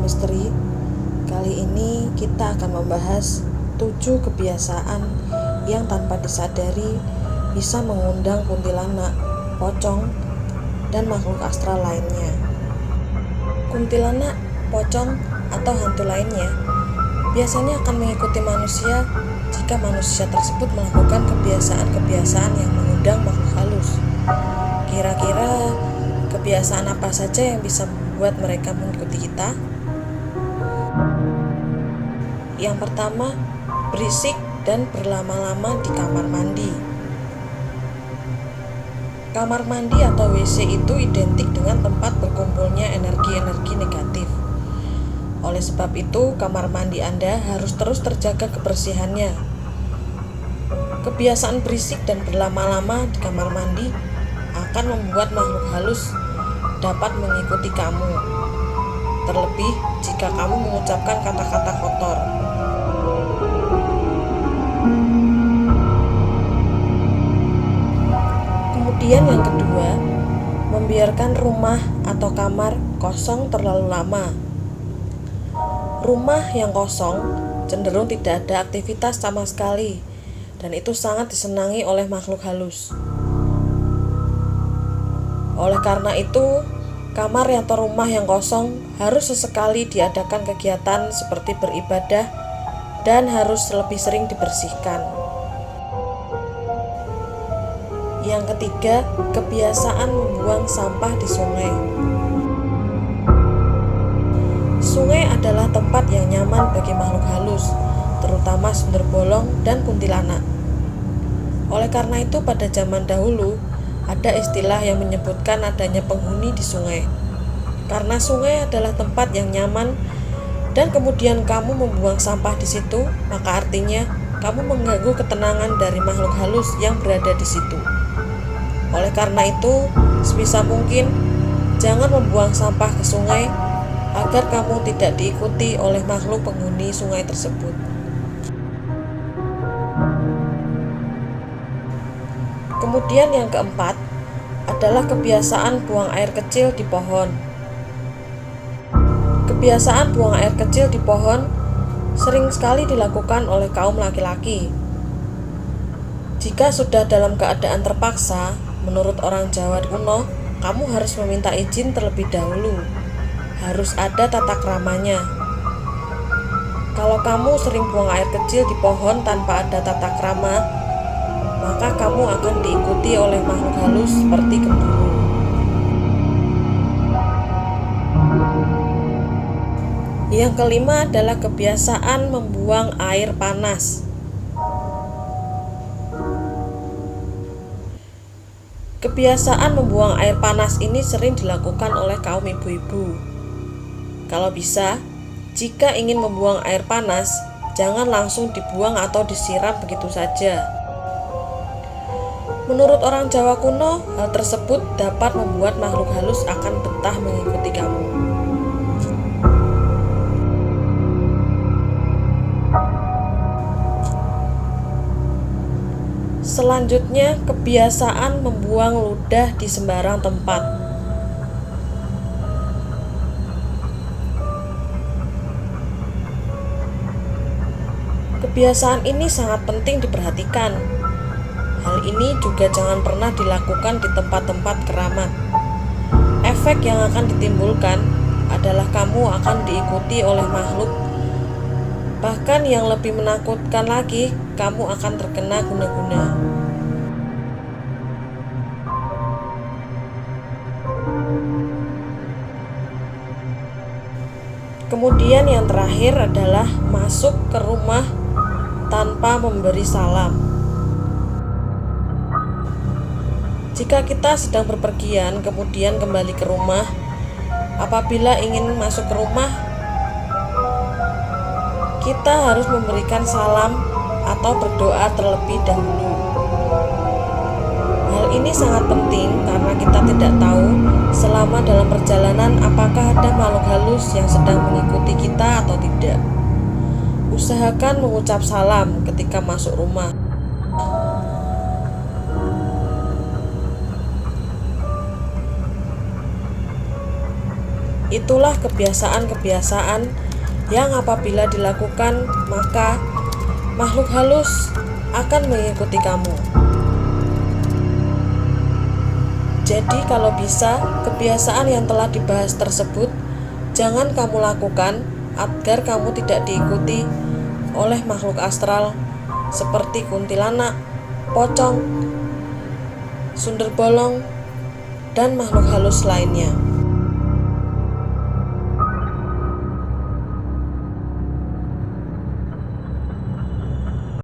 Misteri. Kali ini kita akan membahas 7 kebiasaan yang tanpa disadari bisa mengundang kuntilanak, pocong, dan makhluk astral lainnya. Kuntilanak, pocong, atau hantu lainnya biasanya akan mengikuti manusia jika manusia tersebut melakukan kebiasaan-kebiasaan yang mengundang makhluk halus. Kira-kira kebiasaan apa saja yang bisa membuat mereka mengikuti kita? Yang pertama, berisik dan berlama-lama di kamar mandi. Kamar mandi atau WC itu identik dengan tempat berkumpulnya energi-energi negatif. Oleh sebab itu, kamar mandi Anda harus terus terjaga kebersihannya. Kebiasaan berisik dan berlama-lama di kamar mandi akan membuat makhluk halus dapat mengikuti kamu. Terlebih jika kamu mengucapkan kata-kata kotor. Kemudian yang kedua, membiarkan rumah atau kamar kosong terlalu lama. Rumah yang kosong cenderung tidak ada aktivitas sama sekali, dan itu sangat disenangi oleh makhluk halus. Oleh karena itu, kamar atau rumah yang kosong harus sesekali diadakan kegiatan seperti beribadah dan harus lebih sering dibersihkan. Yang ketiga, kebiasaan membuang sampah di sungai. Sungai adalah tempat yang nyaman bagi makhluk halus, terutama sundel bolong dan kuntilanak. Oleh karena itu, pada zaman dahulu ada istilah yang menyebutkan adanya penghuni di sungai. Karena sungai adalah tempat yang nyaman dan kemudian kamu membuang sampah di situ, maka artinya kamu mengganggu ketenangan dari makhluk halus yang berada di situ. Oleh karena itu, sebisa mungkin jangan membuang sampah ke sungai agar kamu tidak diikuti oleh makhluk penghuni sungai tersebut. Kemudian yang keempat adalah kebiasaan buang air kecil di pohon. Kebiasaan buang air kecil di pohon sering sekali dilakukan oleh kaum laki-laki. Jika sudah dalam keadaan terpaksa, menurut orang Jawa kuno, kamu harus meminta izin terlebih dahulu. Harus ada tata kramanya. Kalau kamu sering buang air kecil di pohon tanpa ada tata krama, maka kamu akan diikuti oleh makhluk halus seperti genderuwo. Yang kelima adalah kebiasaan membuang air panas. Kebiasaan membuang air panas ini sering dilakukan oleh kaum ibu-ibu. Kalau bisa, jika ingin membuang air panas, jangan langsung dibuang atau disiram begitu saja. Menurut orang Jawa kuno, hal tersebut dapat membuat makhluk halus akan betah mengikuti kamu. Selanjutnya, kebiasaan membuang ludah di sembarang tempat. Kebiasaan ini sangat penting diperhatikan. Hal ini juga jangan pernah dilakukan di tempat-tempat keramat. Efek yang akan ditimbulkan adalah kamu akan diikuti oleh makhluk. Bahkan yang lebih menakutkan lagi, kamu akan terkena guna-guna. Kemudian yang terakhir adalah masuk ke rumah tanpa memberi salam. Jika kita sedang berpergian kemudian kembali ke rumah, apabila ingin masuk ke rumah, kita harus memberikan salam atau berdoa terlebih dahulu. Hal ini sangat penting karena kita tidak tahu selama dalam perjalanan apakah ada makhluk halus yang sedang mengikuti kita atau tidak. Usahakan mengucap salam ketika masuk rumah. Itulah kebiasaan-kebiasaan yang apabila dilakukan, maka makhluk halus akan mengikuti kamu. Jadi kalau bisa, kebiasaan yang telah dibahas tersebut jangan kamu lakukan agar kamu tidak diikuti oleh makhluk astral seperti kuntilanak, pocong, sundel bolong, dan makhluk halus lainnya.